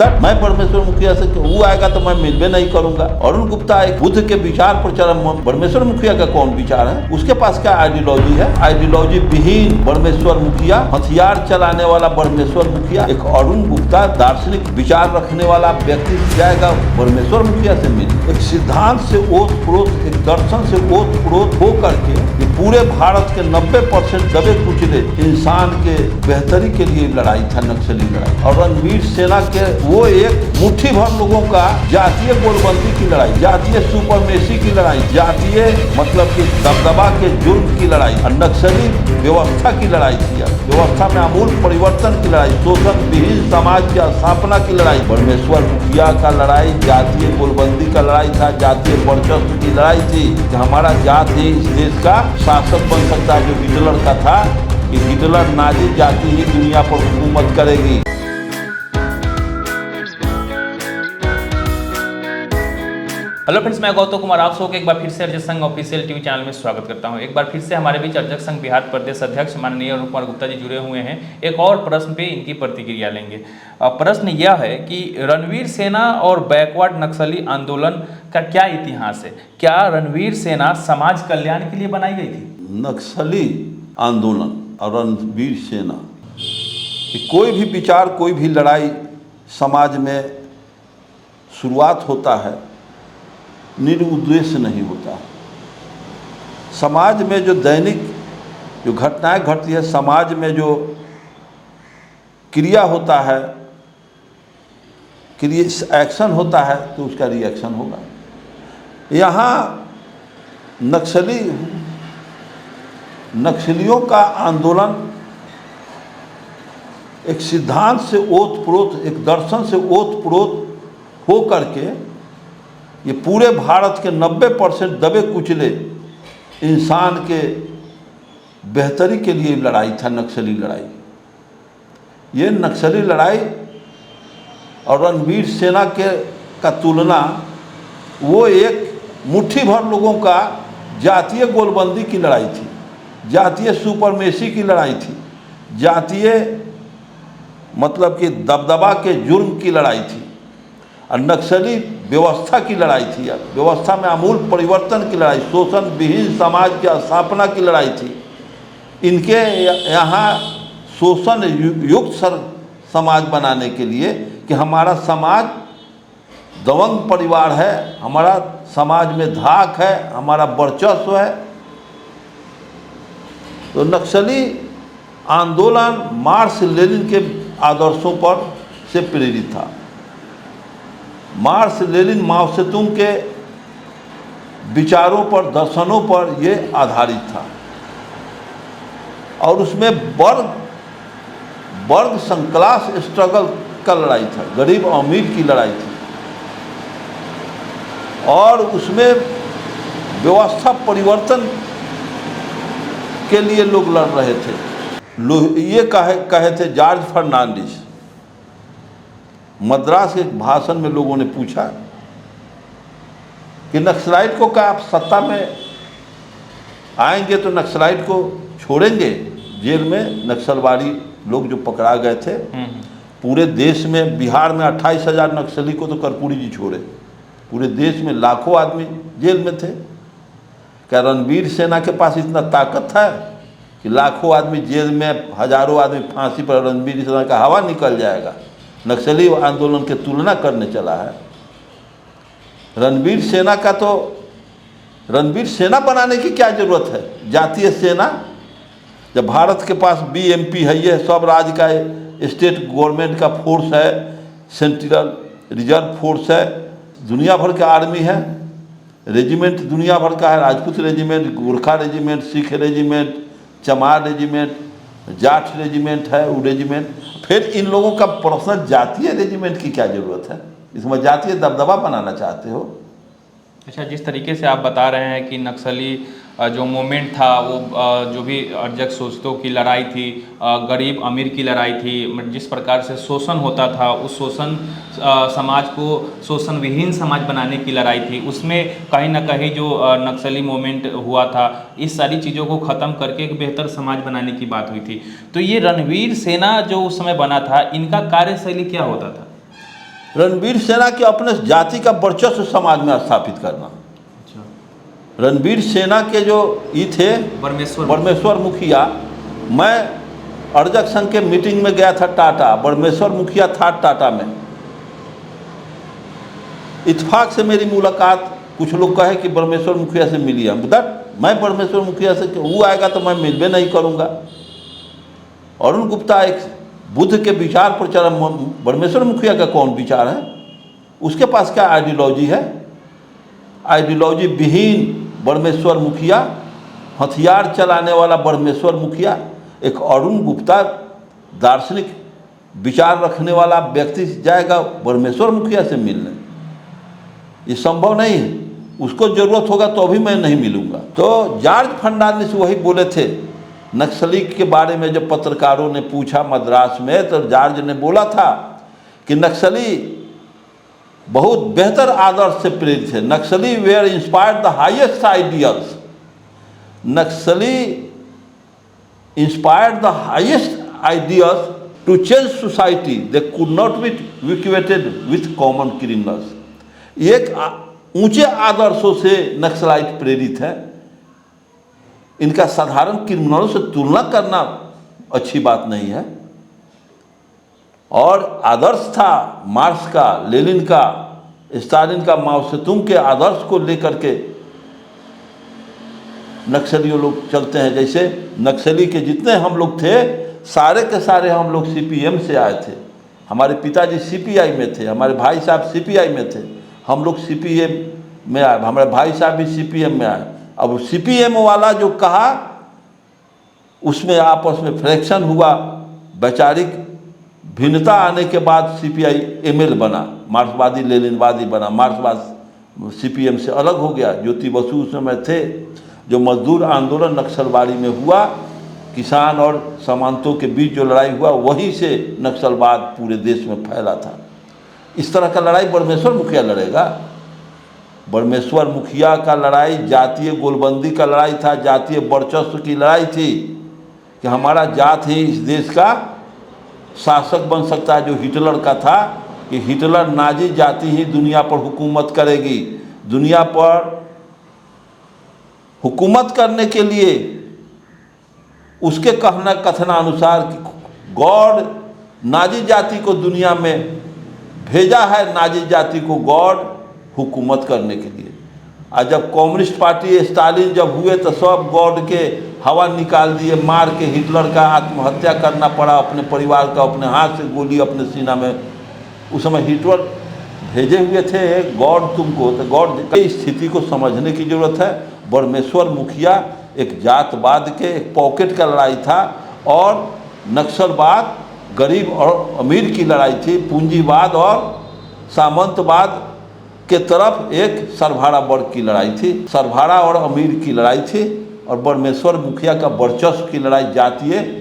मैं परमेश्वर मुखिया से वो आएगा तो मैं मिलबे नहीं करूंगा। अरुण गुप्ता एक बुद्ध के विचार पर चला। परमेश्वर मुखिया का कौन विचार है? उसके पास क्या आइडियोलॉजी है? आइडियोलॉजी विहीन परमेश्वर मुखिया, हथियार चलाने वाला परमेश्वर मुखिया। एक अरुण गुप्ता दार्शनिक विचार रखने वाला व्यक्ति जाएगा परमेश्वर मुखिया से मिल, एक सिद्धांत से ओत प्रोत, एक दर्शन से ओत प्रोत हो करके ये पूरे भारत के 90% दबे कुचले इंसान के बेहतरी के लिए लड़ाई था, नक्सली लड़ाई। और रणवीर सेना के वो एक मुट्ठी भर लोगों का जातीय गोलबंदी की लड़ाई, जातीय सुपरमेसी की लड़ाई, जातीय मतलब कि दबदबा के जुर्म की लड़ाई और नक्सली व्यवस्था की लड़ाई थी। व्यवस्था में आमूल परिवर्तन की लड़ाई, शोषण विहीन समाज की स्थापना की लड़ाई। परमेश्वर मुखिया का लड़ाई जातीय गोलबंदी का लड़ाई था, जातीय वर्चस्व की लड़ाई थी कि हमारा जात ही इस देश का शासक बन सकता है। जो हिटलर का था कि हिटलर नाजी जाति ही दुनिया पर हुकूमत करेगी। हेलो फ्रेंड्स, मैं गौतम कुमार आप सबको एक बार फिर से अर्जक संघ ऑफिशियल टीवी चैनल में स्वागत करता हूं। एक बार फिर से हमारे बीच अर्जक संघ बिहार प्रदेश अध्यक्ष माननीय अरुण कुमार गुप्ता जी जुड़े हुए हैं। एक और प्रश्न पे इनकी प्रतिक्रिया लेंगे। प्रश्न यह है कि रणवीर सेना और बैकवर्ड नक्सली आंदोलन का क्या इतिहास है? क्या रणवीर सेना समाज कल्याण के लिए बनाई गई थी? नक्सली आंदोलन और रणवीर सेना, कोई भी विचार, कोई भी लड़ाई समाज में शुरुआत होता है, निरुद्देश्य नहीं होता। समाज में जो दैनिक जो घटनाएं घटती है, समाज में जो क्रिया होता है, एक्शन होता है, तो उसका रिएक्शन होगा। यहाँ नक्सलियों का आंदोलन एक सिद्धांत से ओत प्रोत, एक दर्शन से ओत प्रोत हो करके ये पूरे भारत के 90% दबे कुचले इंसान के बेहतरी के लिए लड़ाई था, नक्सली लड़ाई। ये नक्सली लड़ाई और रणवीर सेना का तुलना वो एक मुट्ठी भर लोगों का जातीय गोलबंदी की लड़ाई थी, जातीय सुपरमेसी की लड़ाई थी, जातीय मतलब कि दबदबा के जुर्म की लड़ाई थी और नक्सली व्यवस्था की लड़ाई थी। व्यवस्था में आमूल परिवर्तन की लड़ाई, शोषण विहीन समाज की स्थापना की लड़ाई थी। इनके यहाँ शोषण युक्त समाज बनाने के लिए कि हमारा समाज दबंग परिवार है, हमारा समाज में धाक है, हमारा वर्चस्व है। तो नक्सली आंदोलन मार्क्स लेनिन के आदर्शों पर से प्रेरित था। मार्क्स लेनिन माओ सेतुंग के विचारों पर, दर्शनों पर ये आधारित था और उसमें वर्ग संक्लास स्ट्रगल का लड़ाई था, गरीब अमीर की लड़ाई थी और उसमें व्यवस्था परिवर्तन के लिए लोग लड़ रहे थे। ये कहे थे जॉर्ज फर्नांडिस। मद्रास के भाषण में लोगों ने पूछा कि नक्सलाइट को क्या आप सत्ता में आएंगे तो नक्सलाइट को छोड़ेंगे? जेल में नक्सलवादी लोग जो पकड़ा गए थे पूरे देश में, बिहार में 28,000 नक्सली को तो कर्पूरी जी छोड़े, पूरे देश में लाखों आदमी जेल में थे। क्या रणवीर सेना के पास इतना ताकत है कि लाखों आदमी जेल में, हजारों आदमी फांसी पर, रणवीर सेना का हवा निकल जाएगा? नक्सली आंदोलन के तुलना करने चला है। रणवीर सेना का तो रणवीर सेना बनाने की क्या जरूरत है? जातीय सेना, जब भारत के पास बीएमपी है, ये सब राज्य का स्टेट गवर्नमेंट का फोर्स है, सेंट्रल रिजर्व फोर्स है, दुनिया भर का आर्मी है, रेजिमेंट दुनिया भर का है, Rajput regiment, Gorkha regiment, Sikh regiment, चमार रेजिमेंट, जाट रेजिमेंट है, वो रेजिमेंट। फिर इन लोगों का पर्सनल जातीय रेजिमेंट की क्या जरूरत है? इसमें जातीय दबदबा बनाना चाहते हो? अच्छा, जिस तरीके से आप बता रहे हैं कि नक्सली जो मूवमेंट था वो जो भी अर्जक सोचतों की लड़ाई थी, गरीब अमीर की लड़ाई थी, जिस प्रकार से शोषण होता था उस शोषण समाज को शोषण विहीन समाज बनाने की लड़ाई थी, उसमें कहीं ना कहीं जो नक्सली मूवमेंट हुआ था, इस सारी चीज़ों को ख़त्म करके एक बेहतर समाज बनाने की बात हुई थी। तो ये रणवीर सेना जो उस समय बना था, इनका कार्यशैली क्या होता था? रणवीर सेना के अपने जाति का वर्चस्व समाज में स्थापित करना। अच्छा। रणवीर सेना के जो ये थे बरमेश्वर मुखिया, मैं अर्जक संघ के मीटिंग में गया था टाटा, बरमेश्वर मुखिया था टाटा में। इत्तेफाक से मेरी मुलाकात, कुछ लोग कहे कि बरमेश्वर मुखिया से मिली है, मैं बरमेश्वर मुखिया से, वो आएगा तो मैं मिलबे नहीं करूँगा। अरुण गुप्ता एक बुद्ध के विचार प्रचार, बरमेश्वर मुखिया का कौन विचार है, उसके पास क्या आइडियोलॉजी है? आइडियोलॉजी विहीन बरमेश्वर मुखिया, हथियार चलाने वाला बरमेश्वर मुखिया, एक अरुण गुप्ता दार्शनिक विचार रखने वाला व्यक्ति जाएगा बरमेश्वर मुखिया से मिलने? ये संभव नहीं है। उसको ज़रूरत होगा तो अभी मैं नहीं मिलूँगा। तो जॉर्ज फर्नांडिस वही बोले थे नक्सली के बारे में, जब पत्रकारों ने पूछा मद्रास में, तो जॉर्ज ने बोला था कि नक्सली बहुत बेहतर आदर्श से प्रेरित है। Naxali were inspired the highest ideals, Naxali inspired the highest ideals to change society, they could not be equated with common criminals. एक ऊंचे आदर्शों से नक्सलाइट प्रेरित है, इनका साधारण क्रिमिनलों से तुलना करना अच्छी बात नहीं है। और आदर्श था मार्क्स का, लेनिन का, स्टालिन का, माओ सेतुंग के आदर्श को लेकर के नक्सलियों लोग चलते हैं। जैसे नक्सली के जितने हम लोग थे, सारे के सारे हम लोग सीपीएम से आए थे। हमारे पिताजी सीपीआई में थे, हमारे भाई साहब सीपीआई में थे, हम लोग सीपीएम में आए, हमारे भाई साहब भी सीपीएम में आए। अब सीपीएम वाला जो कहा, उसमें आपस में फ्रैक्शन हुआ, वैचारिक भिन्नता आने के बाद सीपीआई एमएल बना, मार्क्सवादी लेनिनवादी बना। मार्क्सवाद सीपीएम से अलग हो गया। ज्योति बसु उस समय थे। जो मजदूर आंदोलन नक्सलवादी में हुआ, किसान और सामंतों के बीच जो लड़ाई हुआ, वहीं से नक्सलवाद पूरे देश में फैला था। इस तरह का लड़ाई बरमेश्वर मुखिया लड़ेगा? बरमेश्वर मुखिया का लड़ाई जातीय गोलबंदी का लड़ाई था, जातीय वर्चस्व की लड़ाई थी कि हमारा जात ही इस देश का शासक बन सकता है। जो हिटलर का था कि हिटलर नाजी जाति ही दुनिया पर हुकूमत करेगी। दुनिया पर हुकूमत करने के लिए उसके कथनानुसार गॉड नाजी जाति को दुनिया में भेजा है, नाजी जाति को गॉड हुकूमत करने के लिए। और जब कम्युनिस्ट पार्टी स्टालिन जब हुए तो सब गॉड के हवा निकाल दिए, मार के हिटलर का आत्महत्या करना पड़ा, अपने परिवार का, अपने हाथ से गोली अपने सीना में। उस समय हिटलर भेजे हुए थे गॉड तुमको, तो गॉड की स्थिति को समझने की जरूरत है। बरमेश्वर मुखिया एक जातवाद के, एक पॉकेट का लड़ाई था, और नक्सलवाद गरीब और अमीर की लड़ाई थी। पूंजीवाद और सामंतवाद के तरफ एक सरभाड़ा वर्ग की लड़ाई थी, सरभाड़ा और अमीर की लड़ाई थी। और बरमेश्वर मुखिया का वर्चस्व की लड़ाई, जातीय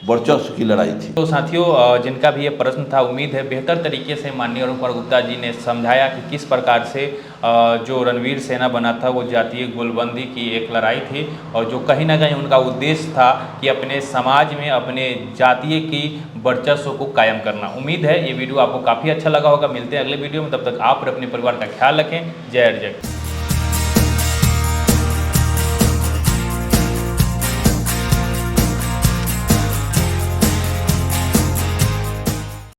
वर्चस्व की लड़ाई थी। तो साथियों, जिनका भी ये प्रश्न था, उम्मीद है बेहतर तरीके से माननीय अरुण कुमार गुप्ता जी ने समझाया कि किस प्रकार से जो रणवीर सेना बना था वो जातीय गोलबंदी की एक लड़ाई थी, और जो कहीं ना कहीं उनका उद्देश्य था कि अपने समाज में अपने जातीय की वर्चस्व को कायम करना। उम्मीद है ये वीडियो आपको काफ़ी अच्छा लगा होगा। मिलते हैं अगले वीडियो में, तब तक आप और अपने परिवार का ख्याल रखें। जय हिंद, जय।